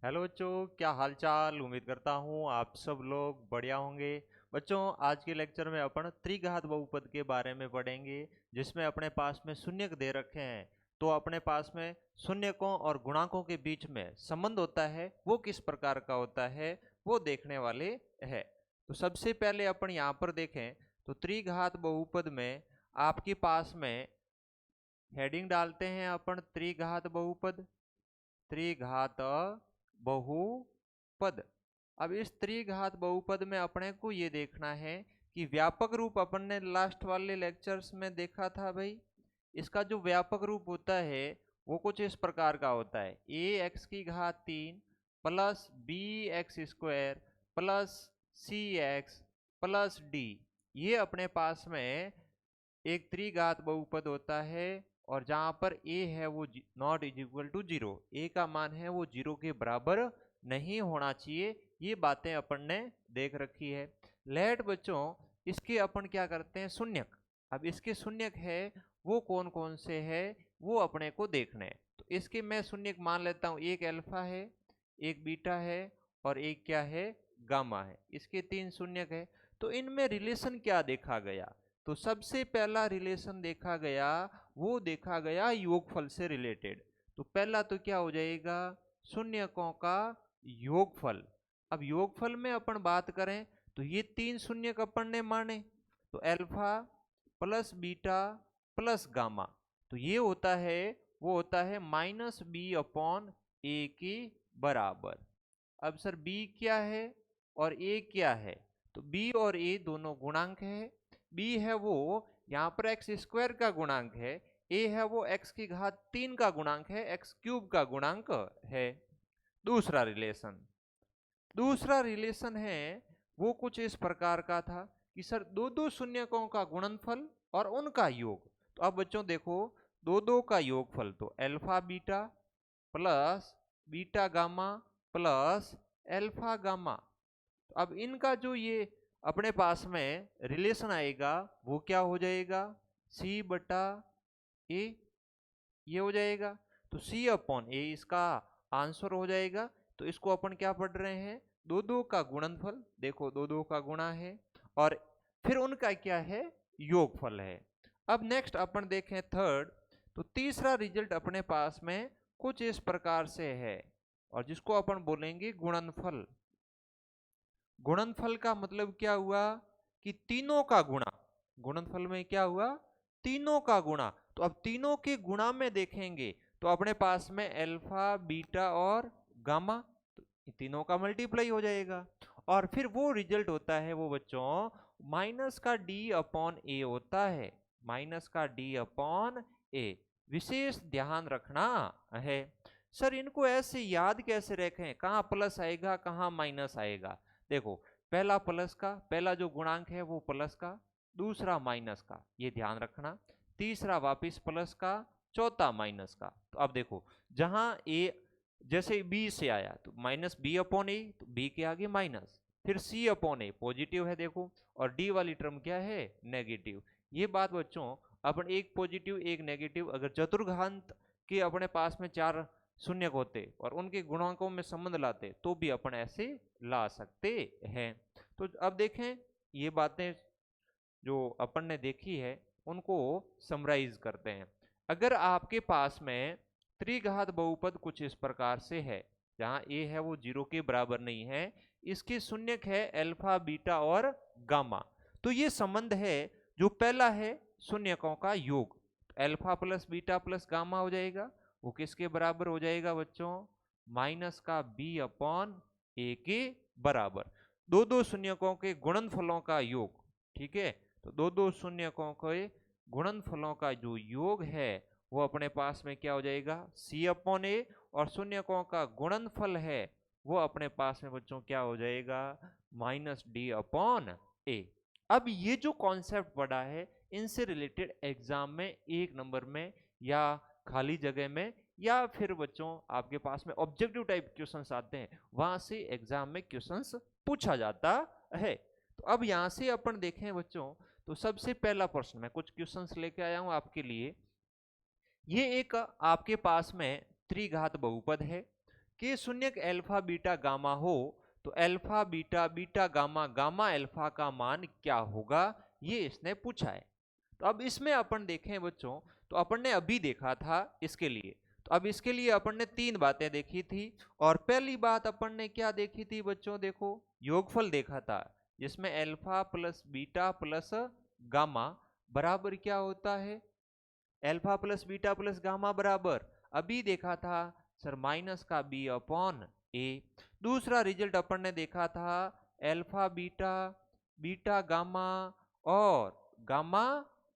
Hello बच्चों, क्या हाल चाल। उम्मीद करता हूँ आप सब लोग बढ़िया होंगे। बच्चों, आज के लेक्चर में अपन त्रिघात बहुपद के बारे में पढ़ेंगे, जिसमें अपने पास में शून्यक दे रखे हैं। तो अपने पास में शून्यकों और गुणांकों के बीच में संबंध होता है, वो किस प्रकार का होता है वो देखने वाले है। तो सबसे पहले अपन यहाँ पर देखें तो त्रिघात बहुपद में आपके पास में हेडिंग डालते हैं अपन त्रिघात बहुपद, त्रिघात बहुपद। अब इस त्रिघात बहुपद में अपने को ये देखना है कि व्यापक रूप अपन ने लास्ट वाले लेक्चर्स में देखा था भाई। इसका जो व्यापक रूप होता है वो कुछ इस प्रकार का होता है, ए एक्स की घात 3 plus b x square plus c x plus d. ये अपने पास में एक त्रिघात बहुपद होता है। और जहां पर a है वो not is equal to zero, A का मान है वो जीरो के बराबर नहीं होना चाहिए। ये बातें अपन ने देख रखी है। लेट बच्चों, इसके अपन क्या करते हैं, शून्यक। अब इसके शून्यक है वो कौन कौन से है वो अपने को देखने हैं। तो इसके मैं शून्यक मान लेता हूं, एक अल्फा है, एक बीटा है और एक क्या है, गामा है। इसके तीन शून्यक है। तो इनमें रिलेशन क्या देखा गया, तो सबसे पहला रिलेशन देखा गया वो देखा गया योगफल से रिलेटेड। तो पहला तो क्या हो जाएगा, शून्यकों का योगफल। अब योगफल में अपन बात करें तो ये तीन शून्यक अपन ने माने, तो alpha plus beta plus gamma. तो ये होता है, वो होता है माइनस बी अपॉन ए के बराबर। अब सर बी क्या है और ए क्या है, तो बी और ए दोनों गुणांक है। बी है वो यहाँ पर एक्स स्क्वायर का गुणांक है, ए है वो एक्स की घात 3 का गुणांक है, एक्स क्यूब का गुणांक है। दूसरा रिलेशन, दूसरा रिलेशन है वो कुछ इस प्रकार का था कि सर दो दो शून्यकों का गुणनफल और उनका योग। तो अब बच्चों देखो, दो दो का योगफल तो alpha beta plus beta gamma plus alpha gamma. तो अब इनका जो ये अपने पास में रिलेशन आएगा वो क्या हो जाएगा, सी बटा ए, ये हो जाएगा। तो सी अपॉन ए इसका आंसर हो जाएगा। तो इसको अपन क्या पढ़ रहे हैं, दो दो का गुणनफल, देखो दो दो का गुणा है और फिर उनका क्या है, योगफल है। अब नेक्स्ट अपन देखें थर्ड, तो तीसरा रिजल्ट अपने पास में कुछ इस प्रकार से है और जिसको अपन बोलेंगे गुणनफल। गुणनफल का मतलब क्या हुआ कि तीनों का गुणा। गुणनफल में क्या हुआ, तीनों का गुणा। तो अब तीनों के गुणा में देखेंगे तो अपने पास में अल्फा बीटा और गामा, तो तीनों का मल्टीप्लाई हो जाएगा। और फिर वो रिजल्ट होता है वो बच्चों माइनस का डी अपॉन ए होता है, माइनस का डी अपॉन ए। विशेष ध्यान रखना है। सर इनको ऐसे याद कैसे रखें, कहाँ प्लस आएगा कहाँ माइनस आएगा। देखो, पहला प्लस का, पहला जो गुणांक है वो प्लस का, दूसरा माइनस का, ये ध्यान रखना। तीसरा वापिस प्लस का, चौथा माइनस का। तो अब देखो, जहां ए जैसे बी से आया तो माइनस बी अपॉन ए, तो बी के आगे माइनस, फिर सी अपॉन ए पॉजिटिव है देखो, और डी वाली टर्म क्या है, नेगेटिव। ये बात बच्चों, अपन एक पॉजिटिव एक नेगेटिव अगर चतुर्घात के अपने पास में चार शून्य होते और उनके गुणांकों में संबंध लाते तो भी अपन ऐसे ला सकते हैं। तो अब देखें, ये बातें जो अपन ने देखी है उनको समराइज करते हैं। अगर आपके पास में त्रिघात बहुपद कुछ इस प्रकार से है, जहां ए है वो जीरो के बराबर नहीं है, इसके शून्यक है अल्फा बीटा और गामा। तो ये संबंध है, जो पहला है शून्यकों का योग, alpha plus beta plus gamma हो जाएगा, वो किसके बराबर हो जाएगा बच्चों, माइनस का बी अपॉन ए के बराबर। दो दो शून्यकों के गुणनफलों का योग, ठीक है। तो दो दो शून्यकों के गुणनफलों का जो योग है वो अपने पास में क्या हो जाएगा, सी अपॉन ए, और शून्यकों का गुणनफल है वो अपने पास में बच्चों क्या हो जाएगा, माइनस डी अपॉन ए। अब ये जो कॉन्सेप्ट पढ़ा है इनसे रिलेटेड एग्जाम में एक नंबर में या खाली जगह में या फिर बच्चों आपके पास में ऑब्जेक्टिव टाइप क्वेश्चंस आते हैं, वहां से एग्जाम में क्वेश्चंस पूछा जाता है। तो अब यहां से अपन देखें बच्चों, तो सबसे पहला प्रश्न मैं कुछ क्वेश्चंस लेके आया हूं आपके लिए। ये एक आपके पास में त्रिघात बहुपद है। कि शून्यक अल्फा बीटा गामा हो तो alpha beta beta gamma gamma alpha का मान क्या होगा, ये इसने पूछा है। तो अब इसमें अपन देखें बच्चों, तो अपन ने अभी देखा था इसके लिए, तो अब इसके लिए अपन ने तीन बातें देखी थी। और पहली बात अपन ने क्या देखी थी बच्चों, देखो योगफल देखा था जिसमें alpha plus beta plus gamma बराबर क्या होता है, alpha plus beta plus gamma बराबर, अभी देखा था सर माइनस का बी अपॉन ए। दूसरा रिजल्ट अपन ने देखा था अल्फा बीटा बीटा गामा और गामा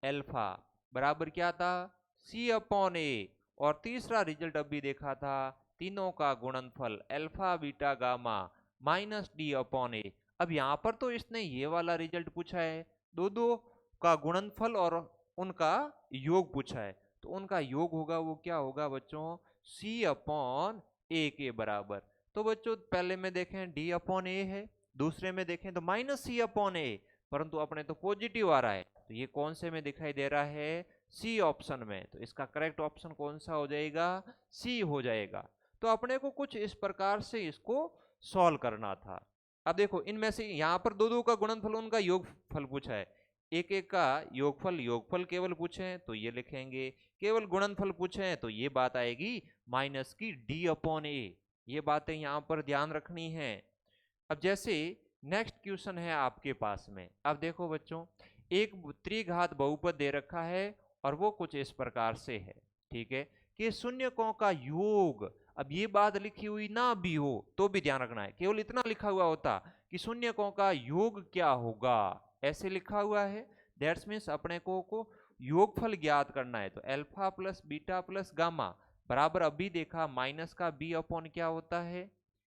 अल्फा बराबर क्या था, सी अपॉन ए। और तीसरा रिजल्ट अभी देखा था तीनों का गुणनफल alpha beta gamma minus d upon a. अब यहां पर तो इसने ये वाला रिजल्ट पूछा है, दो दो का गुणनफल और उनका योग पूछा है, तो उनका योग होगा वो क्या होगा बच्चों, सी अपॉन ए के बराबर। तो बच्चों पहले में देखें डी अपॉन ए है, दूसरे में देखें तो माइनस सी अपॉन ए, परंतु अपने तो पॉजिटिव आ रहा है, तो ये कौन से में दिखाई दे रहा है, सी ऑप्शन में। तो इसका करेक्ट ऑप्शन कौन सा हो जाएगा, सी हो जाएगा। तो अपने को कुछ इस प्रकार से इसको सॉल्व करना था। अब देखो इनमें से यहां पर दो दो का गुणनफल उनका योगफल पूछा है, एक एक का योगफल केवल पूछे हैं तो ये लिखेंगे, केवल गुणनफल पूछे हैं तो ये बात आएगी माइनस की डी अपॉन ए। ये बातें यहां पर ध्यान रखनी है। अब जैसे नेक्स्ट क्वेश्चन है आपके पास में, अब देखो बच्चों एक त्रिघात बहुपद दे रखा है और वो कुछ इस प्रकार से है, ठीक है, कि शून्यकों का योग। अब ये बात लिखी हुई ना भी हो तो भी ध्यान रखना है, केवल इतना लिखा हुआ होता कि शून्यकों का योग क्या होगा, ऐसे लिखा हुआ है, दैट्स मीन्स अपने को योगफल ज्ञात करना है। तो alpha plus beta plus gamma बराबर अभी देखा माइनस का बी अपॉन क्या होता है,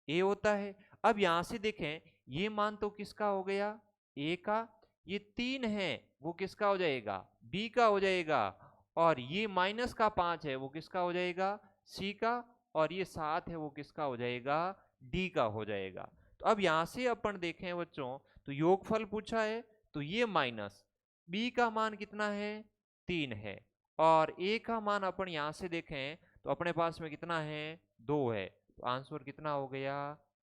ए होता है। अब यहां से देखें ये मान तो किसका हो गया, ए का, ये 3 है वो किसका हो जाएगा, बी का हो जाएगा, और ये माइनस का 5 है वो किसका हो जाएगा, सी का, और ये 7 है वो किसका हो जाएगा, डी का हो जाएगा। तो अब यहां से अपन देखें बच्चों तो योगफल पूछा है, तो ये माइनस बी का मान कितना है, 3 है, और ए का मान अपन यहां से देखें तो अपने पास में कितना है, 2 है। तो आंसर कितना हो गया,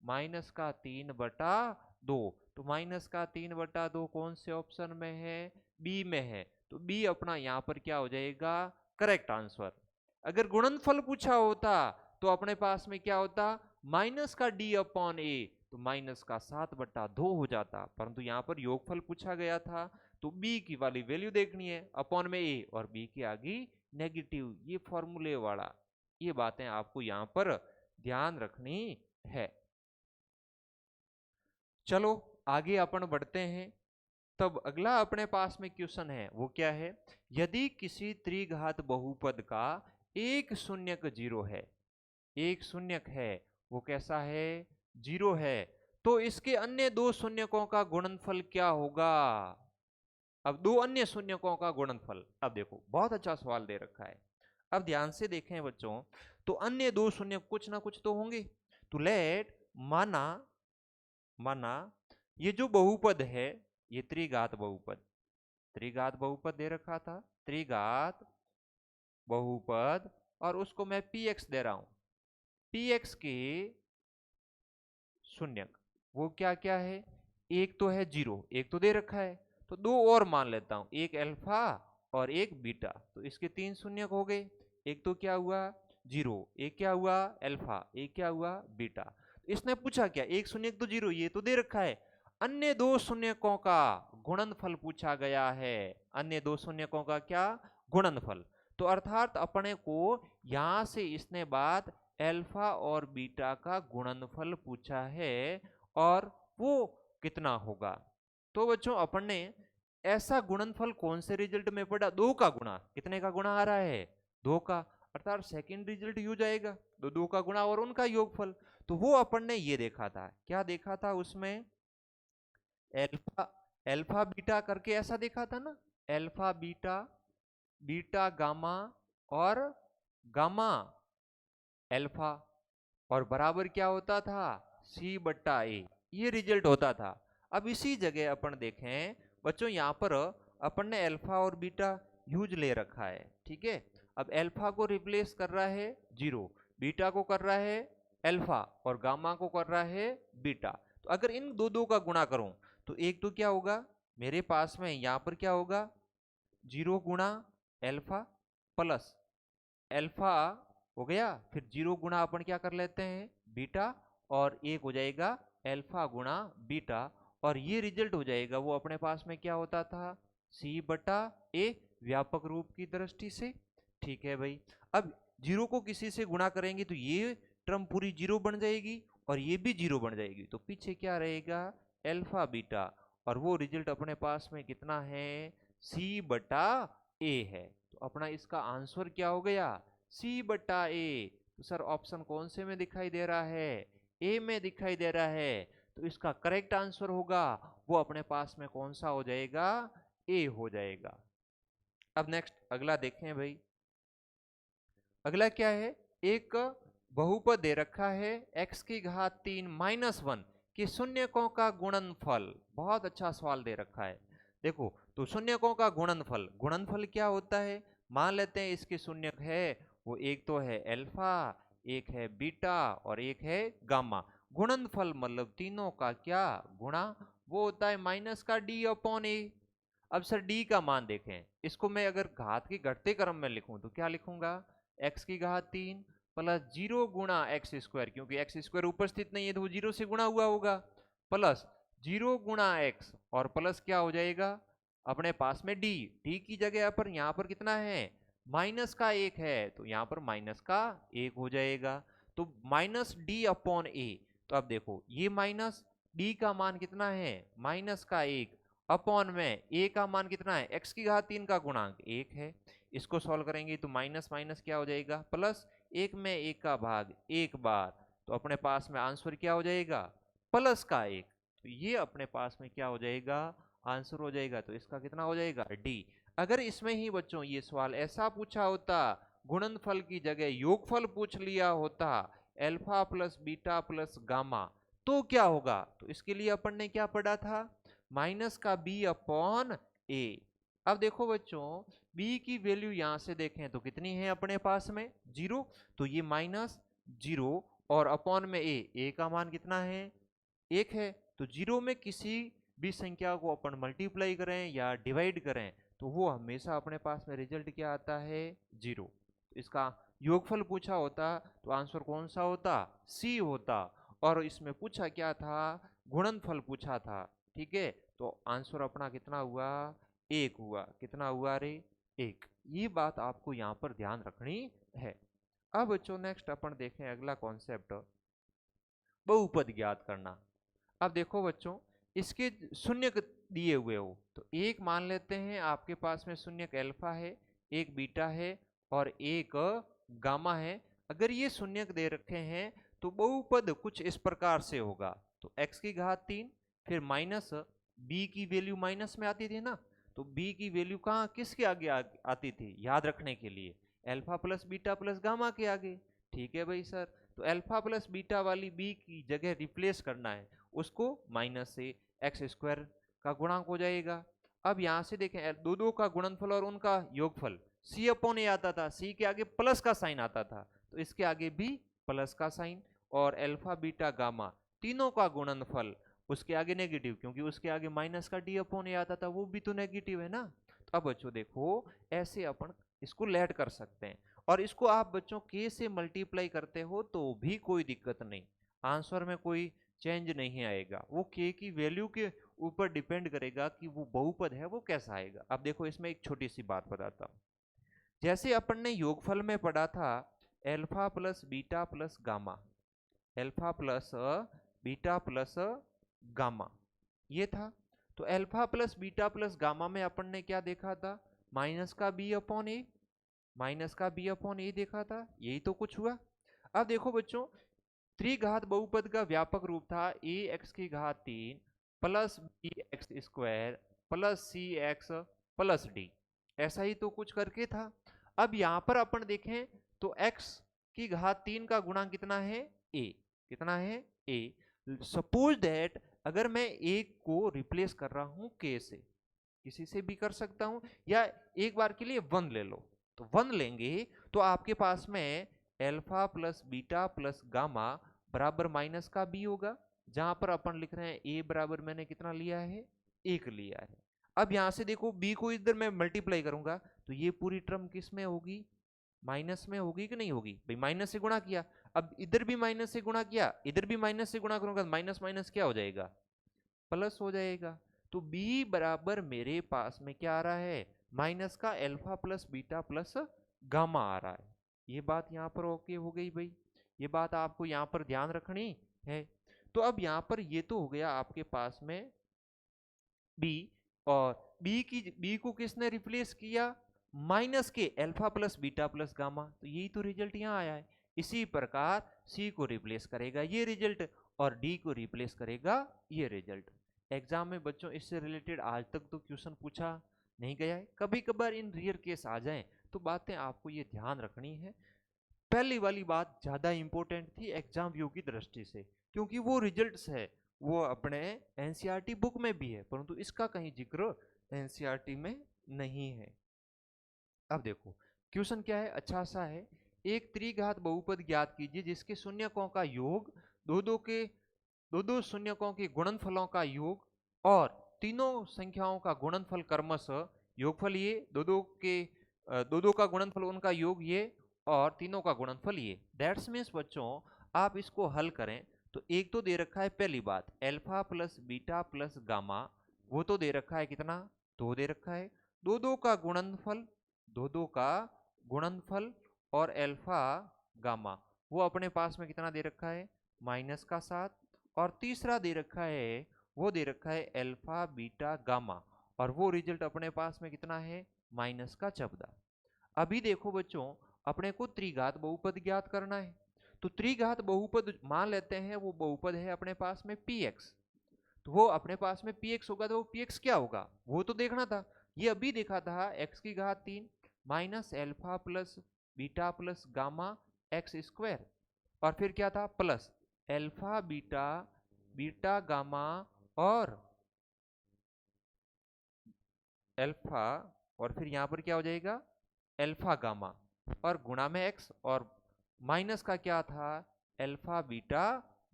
माइनस का 3/2। तो माइनस का 3/2 कौन से ऑप्शन में है, बी में है, तो बी अपना यहां पर क्या हो जाएगा, करेक्ट आंसर। अगर गुणनफल पूछा होता तो अपने पास में क्या होता, माइनस का डी अपॉन ए, तो माइनस का 7/2 हो जाता, परंतु यहाँ पर योगफल पूछा गया था तो बी की वाली वैल्यू देखनी है, अपॉन में ए और बी की आगे नेगेटिव, ये फॉर्मूले वाला, ये बातें आपको यहाँ पर ध्यान रखनी है। चलो आगे अपन बढ़ते हैं। तब अगला अपने पास में क्वेश्चन है वो क्या है, यदि किसी त्रिघात बहुपद का एक शून्यक जीरो है, एक शून्यक है वो कैसा है, जीरो है, तो इसके अन्य दो शून्यकों का गुणनफल क्या होगा। अब दो अन्य शून्यकों का गुणनफल, अब देखो बहुत अच्छा सवाल दे रखा है, अब ध्यान से देखें बच्चों, तो अन्य दो शून्य कुछ ना कुछ तो होंगे। तो लेट माना माना ये जो बहुपद है ये त्रिघात बहुपद, त्रिघात बहुपद दे रखा था, त्रिघात बहुपद, और उसको मैं px दे रहा हूं, px के शून्यक वो क्या क्या है, एक तो है जीरो, एक तो दे रखा है, तो दो और मान लेता हूं, एक अल्फा और एक बीटा, तो इसके 3 शून्यक हो गए, एक तो क्या हुआ जीरो, एक क्या हुआ अल्फा, एक क्या हुआ बीटा। तो इसने पूछा क्या, एक शून्यक तो जीरो ये तो दे रखा है, अन्य दो शून्यकों का गुणनफल पूछा गया है, अन्य दो शून्यकों का क्या गुणनफल। तो अर्थात अपने को यहां से इसने बात अल्फा और बीटा का गुणनफल पूछा है और वो कितना होगा। तो बच्चों अपन ने ऐसा गुणनफल कौन से रिजल्ट में पढ़ा, 2 का गुणा, कितने का गुणा आ रहा है, 2 का, अर्थात सेकंड रिजल्ट यूज आएगा, तो 2 का गुणा और उनका योगफल। तो वो अपन ने ये देखा था, क्या देखा था उसमें, अल्फा अल्फा बीटा करके ऐसा देखा था ना, अल्फा बीटा बीटा गामा और गामा अल्फा, और बराबर क्या होता था, C/A, ये रिजल्ट होता था। अब इसी जगह अपन देखें बच्चों, यहाँ पर अपन ने अल्फा और बीटा यूज ले रखा है, ठीक है। अब अल्फा को रिप्लेस कर रहा है जीरो, बीटा को कर रहा है अल्फा और गामा को कर रहा है बीटा। तो अगर इन दो का गुणा करूं तो एक तो क्या होगा मेरे पास में यहां पर क्या होगा 0 गुणा अल्फा प्लस अल्फा हो गया, फिर 0 गुणा अपन क्या कर लेते हैं बीटा, और एक हो जाएगा अल्फा गुणा बीटा, और ये रिजल्ट हो जाएगा वो अपने पास में क्या होता था सी बटा ए व्यापक रूप की दृष्टि से। ठीक है भाई, अब 0 को किसी से गुणा करेंगे तो ये टर्म पूरी 0 बन जाएगी और ये भी 0 बन जाएगी, तो पीछे क्या रहेगा अल्फा बीटा, और वो रिजल्ट अपने पास में कितना है सी बटा ए है। तो अपना इसका आंसर क्या हो गया सी बटा ए। तो सर ऑप्शन कौन से में दिखाई दे रहा है ए में दिखाई दे रहा है, तो इसका करेक्ट आंसर होगा वो अपने पास में कौन सा हो जाएगा ए हो जाएगा। अब नेक्स्ट अगला देखें भाई, अगला क्या है एक बहुपद दे रखा है x की घात 3 -1 कि शून्यकों का गुणनफल। बहुत अच्छा सवाल दे रखा है। देखो तो शून्यकों का गुणनफल, गुणनफल क्या होता है मान लेते हैं इसके शून्यक है वो एक तो है अल्फा, एक है बीटा और एक है गामा। गुणनफल मतलब तीनों का क्या गुणा, वो होता है माइनस का डी अपॉन ए। अब सर डी का मान देखें, इसको मैं अगर घात के घटते क्रम में लिखूं तो क्या लिखूंगा x की घात 3 प्लस 0 गुणा एक्स स्क्वायर, क्योंकि एक्स स्क्वायर ऊपर स्थित नहीं है तो वो 0 से गुणा हुआ होगा, प्लस 0 गुणा x और प्लस क्या हो जाएगा अपने पास में d। d की जगह पर यहाँ पर कितना है माइनस का 1 है तो यहाँ पर माइनस का 1 हो जाएगा, तो माइनस डी अपॉन ए। तो अब देखो ये माइनस d का मान कितना है माइनस का 1 अपॉन में a का मान कितना है x की घात 3 का गुणांक 1 है। इसको सॉल्व करेंगे तो माइनस माइनस क्या हो जाएगा प्लस, 1 में 1 का भाग एक बार, तो अपने पास में आंसर क्या हो जाएगा प्लस का 1। तो ये अपने पास में क्या हो जाएगा आंसर हो जाएगा, तो इसका कितना हो जाएगा डी। अगर इसमें ही बच्चों ये सवाल ऐसा पूछा होता गुणनफल की जगह योगफल पूछ लिया होता alpha plus beta plus gamma तो क्या होगा, तो इसके लिए अपन ने क्या पढ़ा था माइनस का बी अपॉन ए। अब देखो बच्चों b की वैल्यू यहां से देखें तो कितनी है अपने पास में 0, तो ये माइनस 0 और अपॉन में a का मान कितना है 1 है, तो 0 में किसी भी संख्या को अपन मल्टीप्लाई करें या डिवाइड करें तो वो हमेशा अपने पास में रिजल्ट क्या आता है 0। तो इसका योगफल पूछा होता तो आंसर कौन सा होता सी होता, और इसमें पूछा क्या था गुणनफल पूछा था। ठीक है, तो आंसर अपना कितना हुआ 1 हुआ, कितना हुआ रे 1। ये बात आपको यहाँ पर ध्यान रखनी है। अब बच्चों नेक्स्ट अपन देखें अगला कॉन्सेप्ट बहुपद ज्ञात करना। अब देखो बच्चों इसके शून्यक दिए हुए हो तो एक मान लेते हैं आपके पास में शून्यक अल्फा है, एक बीटा है और एक गामा है। अगर ये शून्यक दे रखे हैं तो बहुपद कुछ इस प्रकार से होगा, तो x की घात 3 फिर माइनस b की वैल्यू माइनस में आती थी ना, तो b की वैल्यू कहाँ किसके आगे आती थी याद रखने के लिए alpha plus beta plus gamma के आगे। ठीक है भाई सर, तो अल्फा प्लस बीटा वाली b की जगह रिप्लेस करना है उसको माइनस से एक्स स्क्वायर का गुणांक हो जाएगा। अब यहाँ से देखें दो का गुणनफल और उनका योगफल सी अपॉन ए आता था, सी के आगे प्लस का साइन आता था तो इसके आगे भी प्लस का साइन, और अल्फा बीटा गामा तीनों का गुणनफल उसके आगे नेगेटिव, क्योंकि उसके आगे माइनस का डी अपॉन ए आता था वो भी तो नेगेटिव है ना। तो अब बच्चों देखो ऐसे अपन इसको लेट कर सकते हैं, और इसको आप बच्चों के से मल्टीप्लाई करते हो तो भी कोई दिक्कत नहीं, आंसर में कोई चेंज नहीं आएगा, वो के की वैल्यू के ऊपर डिपेंड करेगा कि वो बहुपद है वो कैसा आएगा। अब देखो इसमें एक छोटी सी बात बताता हूँ, जैसे अपन ने योगफल में पढ़ा था alpha plus beta plus gamma, alpha plus beta plus gamma ये था, तो alpha plus beta plus gamma में अपन ने क्या देखा था माइनस का बी अपॉन ए, माइनस का बी अपॉन ए देखा था, यही तो कुछ हुआ। अब देखो बच्चों त्रिघात बहुपद का व्यापक रूप था ए एक्स की घात 3 plus b x square plus c x plus d, ऐसा ही तो कुछ करके था। अब यहाँ पर अपन देखें तो x की घात 3 का गुणांक कितना है a, कितना है a। सपोज दैट अगर मैं a को रिप्लेस कर रहा हूं k से, किसी से भी कर सकता हूं या एक बार के लिए 1 ले लो, तो 1 लेंगे तो आपके पास में alpha plus beta plus gamma बराबर माइनस का बी होगा, जहां पर अपन लिख रहे हैं ए बराबर मैंने कितना लिया है, 1 लिया है। अब यहां से देखो बी को इधर मैं मल्टीप्लाई करूंगा तो ये पूरी टर्म किस में होगी, माइनस में होगी कि नहीं होगी भाई, माइनस से गुणा किया। अब इधर भी माइनस से गुणा किया, इधर भी माइनस से गुणा करूंगा, माइनस माइनस क्या हो जाएगा, प्लस हो जाएगा। तो b बराबर मेरे पास में क्या आ रहा है, माइनस का alpha plus beta plus gamma आ रहा है। ये बात यहाँ पर ओके हो गई भाई, ये बात आपको यहाँ पर ध्यान रखनी है। तो अब यहाँ पर ये तो हो गया आपके पास में b, और b को किसने रिप्लेस किया, माइनस के alpha plus beta plus gamma, तो यही तो रिजल्ट यहाँ आया है। इसी प्रकार c को रिप्लेस करेगा ये रिजल्ट, और d को रिप्लेस करेगा ये रिजल्ट। एग्जाम में बच्चों इससे रिलेटेड आज तक तो क्वेश्चन पूछा नहीं गया है, कभी कभार इन रियर केस आ जाएं तो बातें आपको ये ध्यान रखनी है। पहली वाली बात ज्यादा इंपॉर्टेंट थी एग्जाम व्यू की दृष्टि से, क्योंकि वो रिजल्ट्स है वो अपने एनसीईआरटी बुक में भी है, परंतु इसका कहीं जिक्र एनसीईआरटी में नहीं है। अब देखो क्वेश्चन क्या है, अच्छा सा है। एक त्रिघात बहुपद ज्ञात कीजिए जिसके शून्यकों का योग दो दो शून्यकों के गुणनफलों का योग और तीनों संख्याओं का गुणनफल क्रमशः योगफल ये, दो दो का गुणनफल उनका योग ये, और तीनों का गुणनफल ये। दैट्स मीन्स बच्चों आप इसको हल करें तो एक तो दे रखा है पहली बात alpha plus beta plus gamma, वो तो दे रखा है कितना, 2 दे रखा है। दो दो का गुणनफल और अल्फा गामा वो अपने पास में कितना दे रखा है, माइनस का 7, और तीसरा दे रखा है वो दे रखा है अल्फा बीटा गामा, और वो रिजल्ट अपने पास में कितना है, माइनस का 14। अभी देखो बच्चों अपने को त्रिघात बहुपद ज्ञात करना है, तो त्रिघात बहुपद मान लेते हैं वो बहुपद है अपने पास में px, तो वो अपने पास में px होगा तो वो px क्या होगा वो तो देखना था। ये अभी देखा था x की घात 3 minus alpha plus beta plus gamma x square, और फिर क्या था plus alpha beta beta gamma और एल्फा, और फिर यहां पर क्या हो जाएगा एल्फा गामा और गुणा में एक्स, और माइनस का क्या था एल्फा बीटा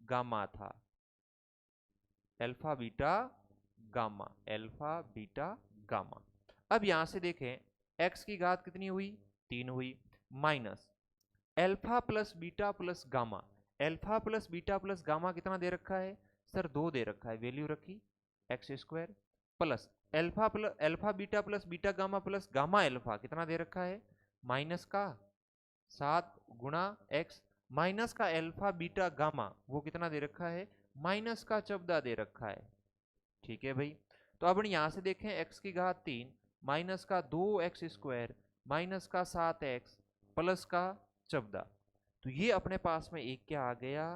गामा था, alpha beta gamma, alpha beta gamma. अब यहां से देखें x की घात कितनी हुई 3 हुई, minus alpha plus beta plus gamma, alpha plus beta plus gamma कितना दे रखा है सर 2 दे रखा है, वैल्यू रखी x square, plus alpha beta plus beta gamma plus gamma alpha कितना दे रखा है माइनस का 7 गुणा एक्स, माइनस का एल्फा बीटा गामा वो कितना दे रखा है माइनस का 14 दे रखा है। ठीक है भाई, तो अब यहां से देखें x की घात 3 माइनस का 2x स्क्वायर माइनस का 7x प्लस का 14, तो ये अपने पास में एक क्या आ गया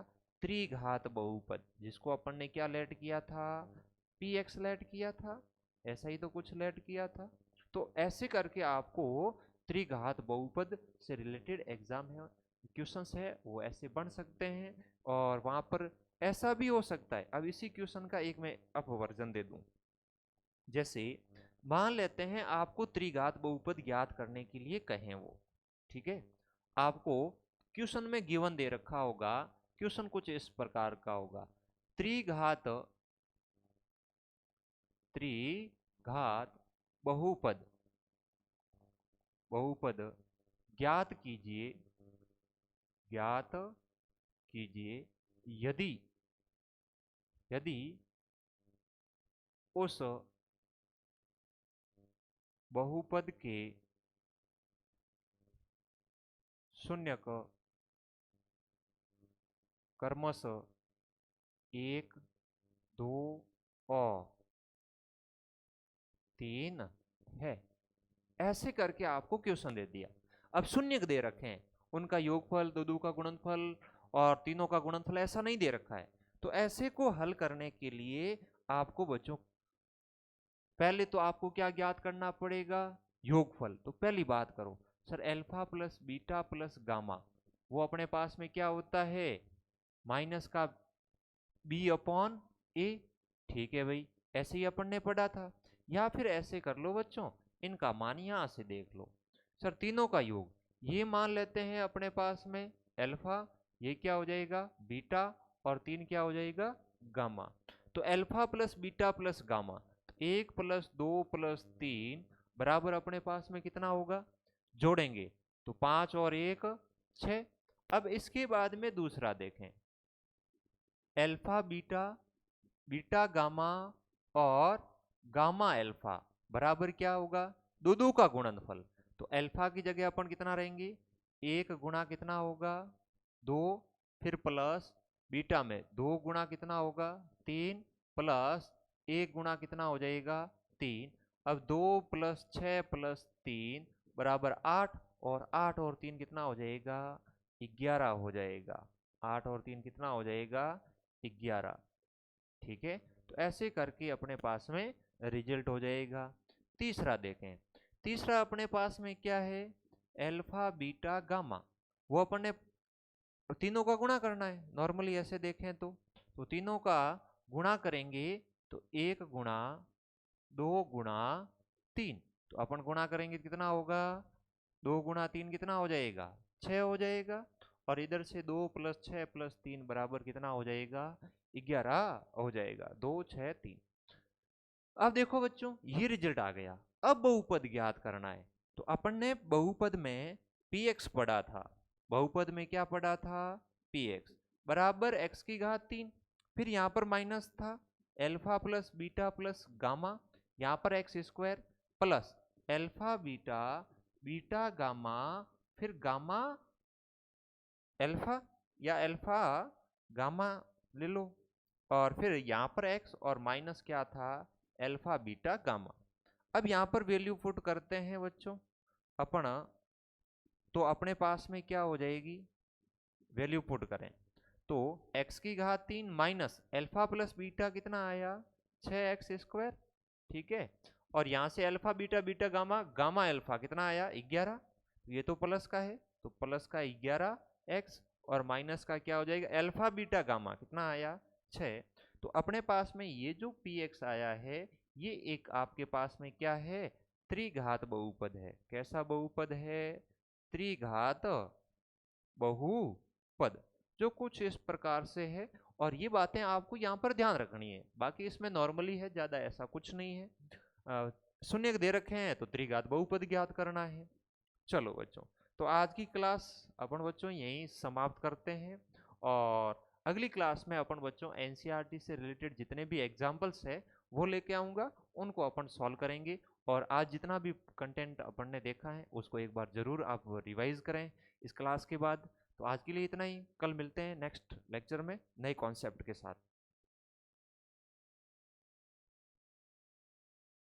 त्रिघात बहुपद, जिसको अपन ने क्या लेट किया था px लेट किया था, ऐसा ही तो कुछ लेट किया था। तो ऐसे करके आपको त्रिघात बहुपद से रिलेटेड एग्जाम है क्वेश्चंस है वो ऐसे बन सकते हैं, और वहां पर ऐसा भी हो सकता है। अब इसी क्वेश्चन का एक मैं अपवर्जन दे दूं, जैसे मान लेते हैं आपको त्रिघात बहुपद ज्ञात करने के लिए कहें वो, ठीक है, आपको क्वेश्चन में गिवन दे रखा होगा, क्वेश्चन कुछ इस प्रकार का होगा, त्रिघात त्रिघात बहुपद बहुपद ज्ञात कीजिए यदि यदि उस बहुपद के शून्यक क्रमशः 1 2 और 3 है। ऐसे करके आपको क्वेश्चन दे दिया। अब शून्यक दे रखे हैं, उनका योगफल दो दो का गुणनफल और तीनों का गुणनफल ऐसा नहीं दे रखा है। तो ऐसे को हल करने के लिए आपको बच्चों पहले तो आपको क्या ज्ञात करना पड़ेगा योगफल। तो पहली बात करो sir alpha plus beta plus gamma वो अपने पास में क्या होता है माइनस का बी अपॉन ए, ठीक है भाई ऐसे ही अपन ने पढ़ा था। या फिर ऐसे कर लो बच्चों इनका मान यहां से देख लो सर तीनों का योग ये मान लेते हैं अपने पास में अल्फा, ये क्या हो जाएगा बीटा, और 3 क्या हो जाएगा, गामा। तो alpha plus beta plus gamma, 1 plus 2 plus 3 बराबर अपने पास में कितना होगा, जोड़ेंगे तो 5 और 1 6। अब इसके बाद में दूसरा देखें, अल्फा बीटा, बीटा गामा और गामा अल्फा बराबर क्या होगा, दो दो का गुणनफल। तो अल्फा की जगह अपन कितना रहेंगे, 1 गुणा कितना होगा, 2, फिर प्लस बीटा में 2 गुणा कितना होगा, 3, प्लस 1 गुणा कितना हो जाएगा, 3। अब 2 प्लस 6 प्लस 3 बराबर 8, और 8 और 3 कितना हो जाएगा, 11 हो जाएगा। 8 और 3 कितना हो जाएगा, 11। ठीक है, तो ऐसे करके अपने पास में रिजल्ट हो जाएगा। तीसरा देखें, तीसरा अपने पास में क्या है, अल्फा बीटा गामा, वो अपने तीनों का गुणा करना है। नॉर्मली ऐसे देखें तो तीनों का गुणा करेंगे तो 1 गुणा 2 गुणा 3, तो अपन गुणा करेंगे कितना होगा, 2 गुणा 3 कितना हो जाएगा, 6 हो जाएगा। और इधर से 2 प्लस 6 प्लस 3 बराबर कितना हो जाएगा, 11 हो जाएगा। 2 6 3। अब देखो बच्चों, ये रिजल्ट आ गया। अब बहुपद ज्ञात करना है। तो अपन ने बहुपद में px पढ़ा था, बहुपद में क्या पढ़ा था, px बराबर x की घात 3, फिर यहाँ पर माइनस था alpha plus beta plus gamma, यहाँ पर x square plus alpha beta beta gamma, फिर गामा अल्फा या अल्फा गामा ले लो, और फिर यहाँ पर x और माइनस क्या था, अल्फा बीटा गामा। अब यहाँ पर वैल्यू पुट करते हैं बच्चों अपन, तो अपने पास में क्या हो जाएगी, वैल्यू पुट करें तो x की घात 3 माइनस अल्फा प्लस बीटा कितना आया, 6x स्क्वायर। ठीक है, और यहाँ से alpha beta beta gamma, gamma alpha कितना आया, 11। ये तो प्लस का है, तो प्लस का 11x, और माइनस का क्या हो जाएगा, अल्फा बीटा गामा कितना आया, 6। तो अपने पास में ये जो px आया है, ये एक आपके पास में क्या है, त्रिघात बहुपद है। कैसा बहुपद है, त्रिघात बहुपद, जो कुछ इस प्रकार से है। और ये बातें आपको यहाँ पर ध्यान रखनी है, बाकी इसमें नॉर्मली है, ज्यादा ऐसा कुछ नहीं है। शून्य दे रखे हैं तो त्रिघात बहुपद ज्ञात करना है। चलो बच्चों, तो आज की क्लास अपन बच्चों यहीं समाप्त करते हैं, और अगली क्लास में अपन बच्चों एनसीईआरटी से रिलेटेड जितने भी एग्जाम्पल्स है वो लेके आऊँगा, उनको अपन सॉल्व करेंगे। और आज जितना भी कंटेंट अपन ने देखा है उसको एक बार ज़रूर आप रिवाइज करें इस क्लास के बाद। तो आज के लिए इतना ही, कल मिलते हैं नेक्स्ट लेक्चर में नए कॉन्सेप्ट के साथ।